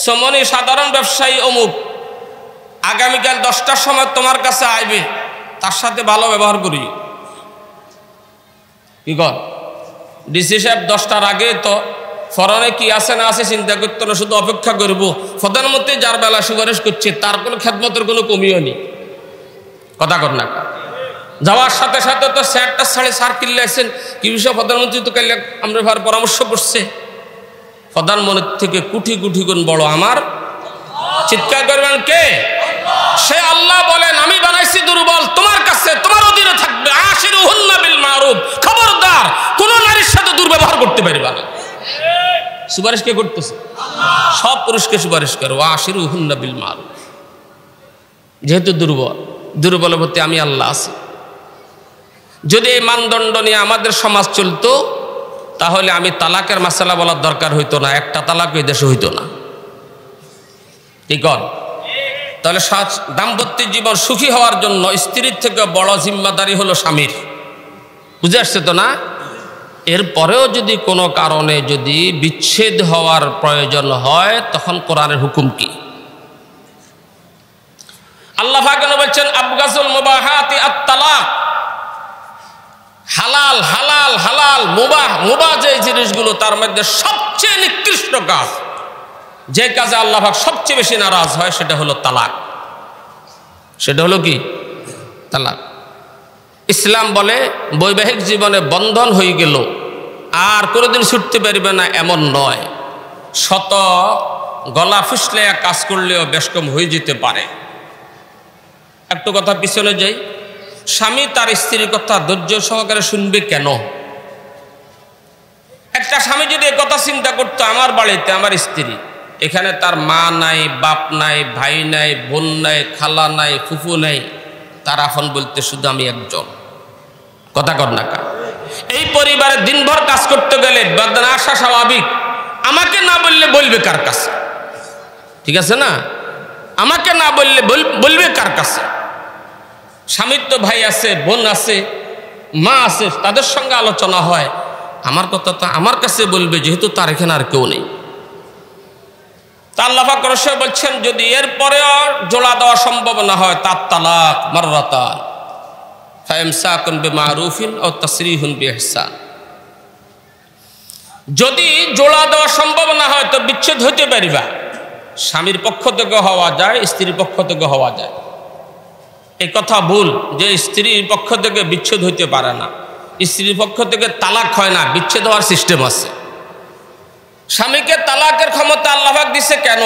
সমনি সাধারণ ব্যবসায়ী অমুক আগামীকাল 10টার সময় তোমার কাছে আইবে, তার সাথে ভালো ব্যবহার করি। কি কর ডিসি সাহেব 10টার আগে তো ফরনে কি আছে না আছে চিন্তা করতো না, শুধু অপেক্ষা করবো। প্রধানমন্ত্রী যার বেলা সুপারিশ করছে তার কোনো খেদমতের কোনো কমিও নেই। কথা কর না, যাওয়ার সাথে সাথে তো স্যারটা ছাড়ে স্যার কিনলে আসছেন কি বিষয়, প্রধানমন্ত্রী তো কাইলে আমরা ভার পরামর্শ করছে। প্রধানমন্ত্রী থেকে কোটি কোটি গুণ বড় আমার। চিৎকার করবেন কে? সে আল্লাহ বলেন আমি বানাইছি দুর্বল, তোমার কাছে তোমার অধীনে থাকবে। আশিরুহুন্না বিল মারুফ, খবরদার কোন নারীর সাথে দুর্ব্যবহার করতে পারবে না। সুপারিশ কে করতেছে? সব পুরুষকে সুপারিশ করে, আশিরুহুন্না বিল মারুফ। যেহেতু দুর্বলের প্রতি আমি আল্লাহ আছি। যদি এই মানদণ্ড নিয়ে আমাদের সমাজ চলতো তাহলে আমি তালাকের মাসালা বলার দরকার হইতো না, একটা তালাক এই দেশে হইতো না। ঠিক কর? তাহলে দাম্পত্য জীবন সুখী হওয়ার জন্য স্ত্রীর থেকে বড় জিম্মাদারি হলো স্বামীর। বুঝে আসছে তো না? এরপরেও যদি কোনো কারণে যদি বিচ্ছেদ হওয়ার প্রয়োজন হয় তখন কোরআনের হুকুম কি? আল্লাহ পাক বলছেন আবগাজুল মুবাহাতি আত-তালাক, হালাল হালাল হালাল মুবাহ মুবাহ যে জিনিসগুলো তার মধ্যে সবচেয়ে নিকৃষ্ট কাজ, যে কাজে আল্লাহ পাক সবচেয়ে বেশি নারাজ হয় সেটা হলো তালাক। সেটা হলো কি? তালাক। ইসলাম বলে বৈবাহিক জীবনে বন্ধন হয়ে গেল আর কোনোদিন ছুটতে পারবে না এমন নয়, শত গলা ফুসলে কাজ করলেও বেশ কম হয়ে যেতে পারে। একটু কথা পিছনে যাই। স্বামী তার স্ত্রীর কথা ধৈর্য সহকারে শুনবে কেন? একটা স্বামী যদি একথা চিন্তা করতো, আমার বাড়িতে আমার স্ত্রী, এখানে তার মা নাই, বাপ নাই, ভাই নাই, বোন নাই, খালা নাই, ফুফু নাই, তার আপন বলতে শুধু আমি একজন। কথা কর না কা? এই পরিবারে দিনভর কাজ করতে গেলে বেদনা আসা স্বাভাবিক। আমাকে না বললে বলবে কার কাছে? ঠিক আছে না? আমাকে না বললে বলবে কার কাছে? স্বামীর তো ভাই আছে, বোন আছে, মা আছে, তাদের সঙ্গে আলোচনা হয়। আমার কথা তো আমার কাছে বলবে, যেহেতু তার এখানে আর কেউ নেই। তা আল্লাহ পাক রসে বলছেন যদি এরপরেও জোড়া দেওয়া সম্ভব না হয়, তার তালাক মাররাতান ফাইমসাকুন বিমারুফিন ও তাসরিহুন বিইহসান। যদি জোড়া দেওয়া সম্ভব না হয় তো বিচ্ছেদ হইতে পারিবা। স্বামীর পক্ষ থেকে হওয়া যায়, স্ত্রীর পক্ষ থেকে হওয়া যায়। এই কথা ভুল যে স্ত্রীর পক্ষ থেকে বিচ্ছেদ হইতে পারে না, স্ত্রীর পক্ষ থেকে তালাক হয় না, বিচ্ছেদ হওয়ার সিস্টেম আছে। স্বামীকে তালাকের ক্ষমতা আল্লাহ পাক দিছে কেন?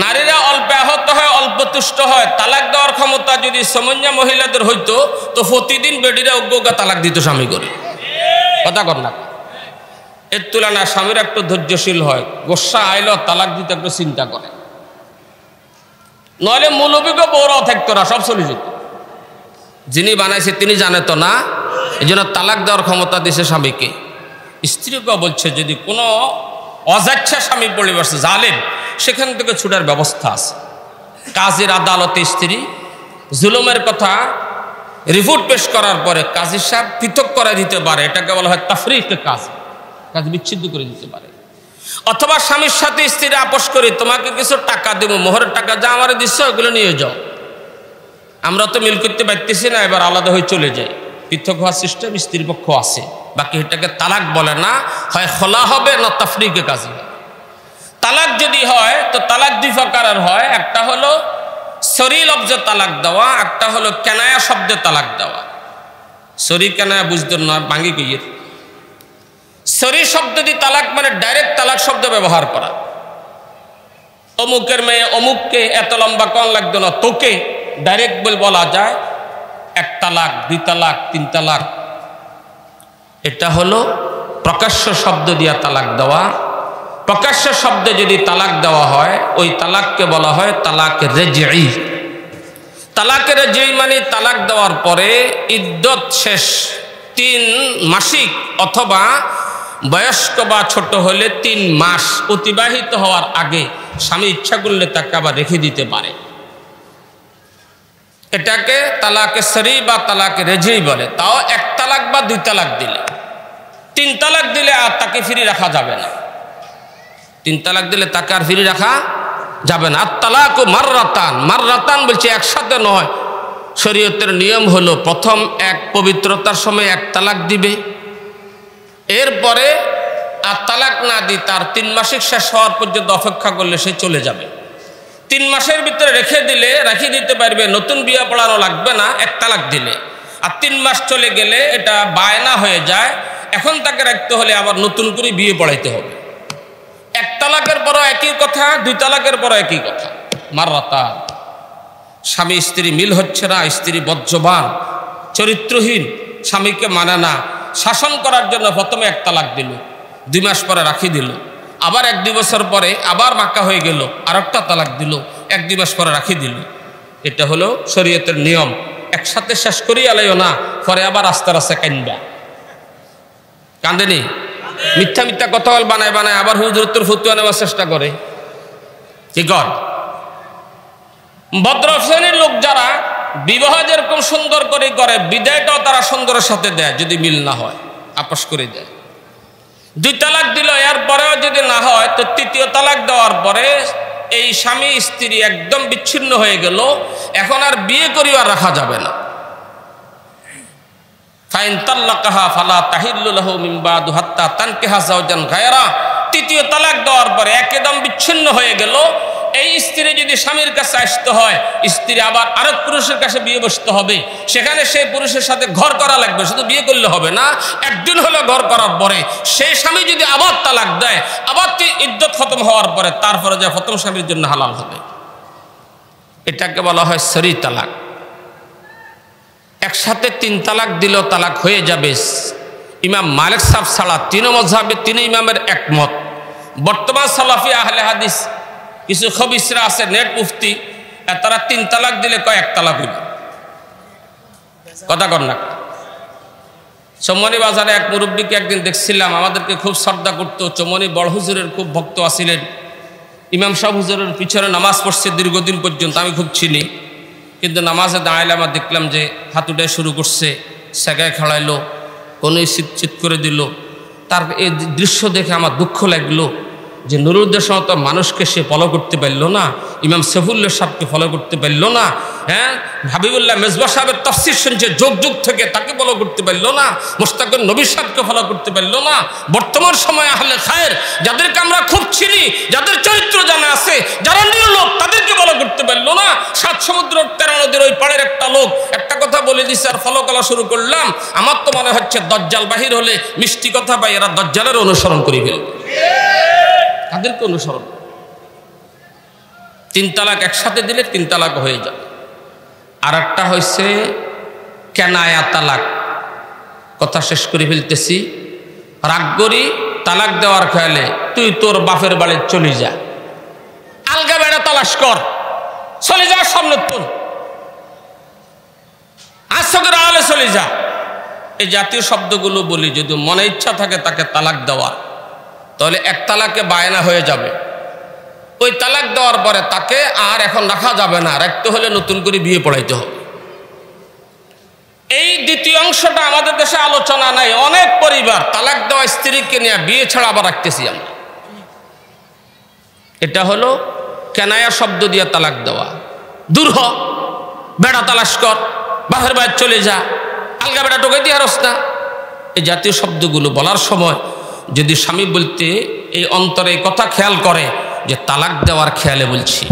নারীরা অল্প আহত হয়, অল্প তুষ্ট হয়। তালাক দেওয়ার ক্ষমতা যদি সমন্যা মহিলাদের হইতো তো প্রতিদিন বেডিরা অজ্ঞা তালাক দিত স্বামী করে। কথা কর না? এর তুলনায় স্বামীরা একটু ধৈর্যশীল হয়, গোসা আইলো তালাক দিতে একটু চিন্তা করে। নইলে মৌলবীকে বড়রাও থাকতো না, সব চলে যেত। যিনি বানাইছে তিনি জানে তো না, এই জন্য তালাক দেওয়ার ক্ষমতা দিয়েছে স্বামীকে। স্ত্রীকেও বলছে যদি কোনো অযাচ্ছা স্বামী পরিবার জালেম, সেখান থেকে ছুটার ব্যবস্থা আছে। কাজীর আদালতে স্ত্রী জুলুমের কথা রিপোর্ট পেশ করার পরে কাজী সাহেব পৃথক করে দিতে পারে, এটাকে বলা হয় তাফরিকে কাজ বিচ্ছিন্ন করে দিতে পারে। অথবা স্বামীর সাথে স্ত্রী আপোষ করে তোমাকে কিছু টাকা দেবো, মোহরের টাকা যা আমার দিচ্ছ ওগুলো নিয়ে যাও, আমরা তো মিল করতে পারতেছি না, এবার আলাদা হয়ে চলে যাই। পৃথক হওয়ার সিস্টেম স্ত্রীর পক্ষ আছে, বাকি এটাকে তালাক বলে না। হয় খোলা হবে না তাফরিকে কাজী হবে। তালাক যদি হয় তো তালাক দুই প্রকারের হয়, একটা হলো সরি লফজে তালাক দেওয়া, একটা হলো কেনায়া শব্দে তালাক দেওয়া। সরি কেনায়া বুঝতে না, ভাঙ্গি কইয়ের সরি শব্দ দিয়ে তালাক মানে ডাইরেক্ট তালাক শব্দ ব্যবহার করা। অমুকের মেয়ে অমুককে এত লম্বা কন লাগতো না, তোকে ডাইরেক্ট বলা যায় এক তালাক, দুই তালাক, তিন তালাক। এটা হলো প্রকাশ্য শব্দ দিয়া তালাক দেওয়া। প্রকাশ্য শব্দে যদি তালাক দেওয়া হয় ওই তালাককে বলা হয় তালাক রেজঈ। তালাক রেজঈ মানে তালাক দেওয়ার পরে ইদ্দত শেষ 3 মাসিক অথবা বয়স্ক বা ছোট হলে 3 মাস অতিবাহিত হওয়ার আগে স্বামী ইচ্ছা করলে তাকে আবার রেখে দিতে পারে। এটাকে তালাকে সরি বা তালাকে রেজঈ বলে। তাও 1 তালাক বা 2 তালাক দিলে। 3 তালাক দিলে আর তাকে ফিরে রাখা যাবে না। 3 তালাক দিলে তাকে আর ফিরে রাখা যাবে না। আর তালাক ও মাররাতান, মাররাতান বলছে একসাথে নয়। শরীয়তের নিয়ম হলো প্রথম এক পবিত্রতার সময় 1 তালাক দিবে, এরপরে আর তালাক না দি তার 3 মাসিক শেষ হওয়ার পর্যন্ত অপেক্ষা করলে সে চলে যাবে। 3 মাসের ভিতরে রেখে দিতে পারবে, নতুন বিয়ে পড়ানো লাগবে না 1 তালাক দিলে। আর 3 মাস চলে গেলে এটা বায়না হয়ে যায়, এখন তাকে রাখতে হলে আবার নতুন করে বিয়ে পড়াইতে হবে। 1 তালাকের পরও একই কথা, 2 তালাকের পরও একই কথা। মাররাতান স্বামী স্ত্রী মিল হচ্ছে না, স্ত্রী বজ্রবান চরিত্রহীন, স্বামীকে মানে না, শাসন করার জন্য প্রথমে এক তালাক দিল, 2 মাস পরে রাখি দিল, আবার 1-2 বছর পরে আবার মাক্কা হয়ে গেল, আর একটা তালাক দিল, 1-2 মাস পরে রাখি দিল। এটা হলো শরীয়তের নিয়ম। একসাথে শেষ করি আলাইও না, পরে আবার আস্তে আস্তে কান্দা, কান্দেনি, মিথ্যা মিথ্যা কথা বানায় বানায় আবার হুজুরত্বের ফতুয়া নেওয়ার চেষ্টা করে। কি কর ভদ্র শ্রেণীর লোক যারা বিবাহ যেরকম সুন্দর করে করে, বিদায়টাও তারা সুন্দরের সাথে দেয়, যদি মিল না হয় আপস করে দেয়। 2 তালাক দিল, এর পরেও যদি না হয় তো 3য় তালাক দেওয়ার পরে এই স্বামী স্ত্রী একদম বিচ্ছিন্ন হয়ে গেল, এখন আর বিয়ে করিও আর রাখা যাবে না। ফাইন তাল্লাকাহা ফালা তাহিল্লু লাহু মিন বাদু হাত্তা তানকিহা যাওজান গায়রা। 3য় তালাক দেওয়ার পরে একদম বিচ্ছিন্ন হয়ে গেল। এই স্ত্রী যদি স্বামীর কাছে আসতে হয়, স্ত্রী আবার আরেক পুরুষের কাছে বিয়ে বসতে হবে, সেখানে সেই পুরুষের সাথে ঘর করা লাগবে, শুধু বিয়ে করলে হবে না। একদিন হলো ঘর করার পরে সেই স্বামী যদি আবার তালাক দেয়, আবার ইদ্যত খতম হওয়ার পরে তারপরে যা প্রথম স্বামীর জন্য হালাল হবে। এটাকে বলা হয় সরি তালাক। একসাথে 3 তালাক দিল, তালাক হয়ে যাবে। ইমাম মালিক সাহেব ছাড়া 3 মাযহাবে 3 ইমামের একমত। বর্তমান সালাফি আহলে হাদিস কিছু খবিসরা আছে, নেট মুফতি, তারা 3 তালাক দিলে কয় 1 তালাক হইল। কথা কর না। চৌমনি বাজারে এক মুরব্বীকে একদিন দেখছিলাম, আমাদেরকে খুব শ্রদ্ধা করতো। চৌমনি বড় হুজুরের খুব ভক্ত আছিলেন। ইমাম সাহেব হুজুরের পিছনে নামাজ পড়ছে দীর্ঘদিন পর্যন্ত, আমি খুব চিনি। কিন্তু নামাজে দাঁড়াইলে আমার দেখলাম যে হাত উঠে শুরু করছে, সেগায় খাড়াইলো, কোনো চিৎ করে দিল। তার এই দৃশ্য দেখে আমার দুঃখ লাগলো যে নুরুদ্দের সমত মানুষকে সে ফলো করতে পারল না, ইমাম সৈফুল্লাহ সাহেবকে ফলো করতে পারল না, হ্যাঁ হাবিবুল্লাহ মেজবা সাহেবের তাফসীর শুনছে যুগ যুগ থেকে, তাকে ফলো করতে পারল না, মুশতাকুর নবী সাহেবকে ফলো করতে পারল না। বর্তমান সময়ে আহলে খায়ের যাদেরকে আমরা খুব চিনি, যাদের চরিত্র জানা আছে, যারা নির্লোক, তাদেরকে ফলো করতে পারল না। 7 সমুদ্র 13 নদীর ওই পাড়ের একটা লোক একটা কথা বলে দিছে আর ফলো করা শুরু করলাম। আমার তো মনে হচ্ছে দজ্জাল বাহির হলে মিষ্টি কথা পাই, এরা দজ্জালের অনুসরণ করে ফেলবে, তাদেরকে অনুসরণ। 3 তালাক একসাথে দিলে 3 তালাক হয়ে যাবে। আর একটা হয়েছে কেনায়া তালাক। কথা শেষ করে ফেলতেছি। রাগ করি তালাক দেওয়ার খেয়ালে তুই তোর বাপের বাড়ি চলে যা, আলগা বেড়া তালাশ কর, চলে যা, সামনে তোর আজকের আলে চলে যা। এই জাতীয় শব্দগুলো বলি, যদি মনে ইচ্ছা থাকে তাকে তালাক দেওয়ার, তাহলে 1 তালাকে বায়না হয়ে যাবে। ওই তালাক দেওয়ার পরে তাকে আর এখন রাখা যাবে না, রাখতে হলে নতুন করে বিয়ে পড়াইতে হবে। এই দ্বিতীয় অংশটা আমাদের দেশে আলোচনা নাই। অনেক পরিবার তালাক দেওয়া স্ত্রীকে নিয়ে বিয়ে ছাড়া আবার রাখতেছি আমরা। এটা হলো কেনায়া শব্দ দিয়ে তালাক দেওয়া। দূর হ, বেড়া তালাশ কর, বাপের বাড়ি চলে যা, আলগা বেড়া টোকাই দিয়ে হারস না। এই জাতীয় শব্দগুলো বলার সময় যদি স্বামী বলতে এই অন্তরে কথা খেয়াল করে যে তালাক দেওয়ার খেয়ালে বলছি,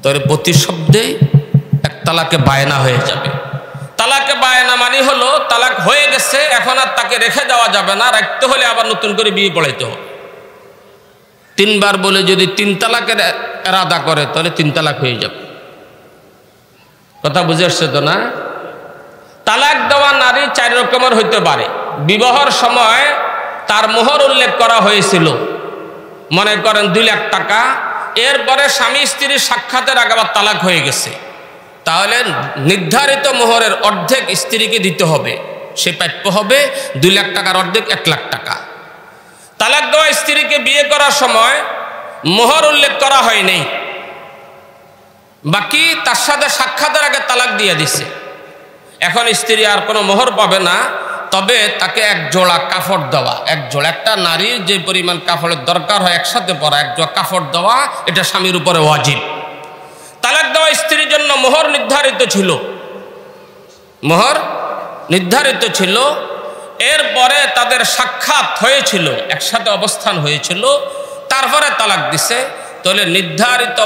তবে প্রতি শব্দে 1 তালাকে বায়না হয়ে যাবে। তালাকে বায়না মানে হলো তালাক হয়ে গেছে, এখন আর তাকে রেখে দেওয়া যাবে না, রাখতে হলে আবার নতুন করে বিয়ে পড়াইতে হবে। 3 বার বলে যদি 3 তালাকের এরাদা করে তাহলে 3 তালাক হয়ে যাবে। কথা বুঝে আসছে তো না? তালাক দেওয়া নারী 4 রকমের হইতে পারে। বিবাহের সময় তার মোহর উল্লেখ করা হয়েছিল, মনে করেন 2 লাখ টাকা। এরপরে স্বামী স্ত্রীর সাক্ষাতের আগে আবার তালাক হয়ে গেছে, তাহলে নির্ধারিত মোহরের অর্ধেক স্ত্রীকে দিতে হবে, সে প্রাপ্য হবে 2 লাখ টাকার অর্ধেক 1 লাখ টাকা। তালাক দেওয়া স্ত্রীকে বিয়ে করার সময় মোহর উল্লেখ করা হয়নি, বাকি তার সাথে সাক্ষাতের আগে তালাক দিয়ে দিছে। এখন স্ত্রী আর কোনো মোহর পাবে না, তবে তাকে 1 জোড়া কাপড় দেওয়া, 1 জোড়া, একটা নারীর যে পরিমাণ কাপড়ের দরকার হয় একসাথে পরা 1 জোড়া কাপড় দেওয়া, এটা স্বামীর উপরে ওয়াজিব। তালাক দেওয়া স্ত্রীর জন্য মোহর নির্ধারিত ছিল, মোহর নির্ধারিত ছিল। এরপরে তাদের সাক্ষাৎ হয়েছিল, একসাথে অবস্থান হয়েছিল, তারপরে তালাক দিছে। তাহলে নির্ধারিত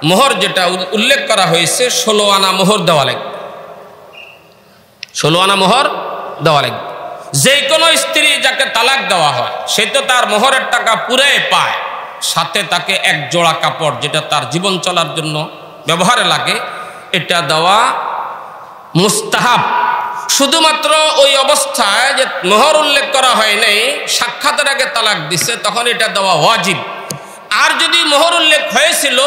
মোহর যেটা উল্লেখ করা হয়েছে 16 আনা মোহর দেওয়া লাগবে, 16 আনা মোহর দেওয়া লাগবে। যে কোনো স্ত্রী যাকে তালাক দেওয়া হয় সে তো তার মোহরের টাকা পুরাই পায়, সাথে তাকে 1 জোড়া কাপড়, যেটা তার জীবন চলার জন্য ব্যবহারে লাগে, এটা দেওয়া মুস্তাহাব। শুধুমাত্র ওই অবস্থায় যে মোহর উল্লেখ করা হয় নাই, সাক্ষাতের আগে তালাক দিছে, তখন এটা দেওয়া ওয়াজিব। আর যদি মোহর উল্লেখ হয়েছিল,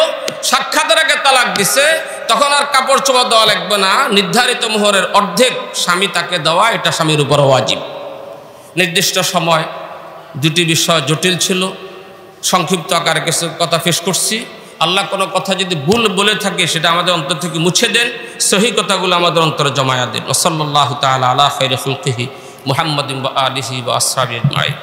সাক্ষাতের আগে তালাক দিছে, তখন আর কাপড় চোপড় দেওয়া লাগবে না। নির্ধারিত মোহরের অর্ধেক স্বামী তাকে দেওয়া, এটা স্বামীর উপর ওয়াজিব। নির্দিষ্ট সময় দুটি বিষয় জটিল ছিল, সংক্ষিপ্ত আকারে কিছু কথা পেশ করছি। আল্লাহ কোনো কথা যদি ভুল বলে থাকে সেটা আমাদের অন্তর থেকে মুছে দেন, সহি কথাগুলো আমাদের অন্তরে জমায়া দেন। ওয়া সাল্লাল্লাহু তাআলা আলা খায়রি খালকিহি মুহাম্মাদিন ওয়া আলিহি ওয়া আসহাবিহি আজমাইন।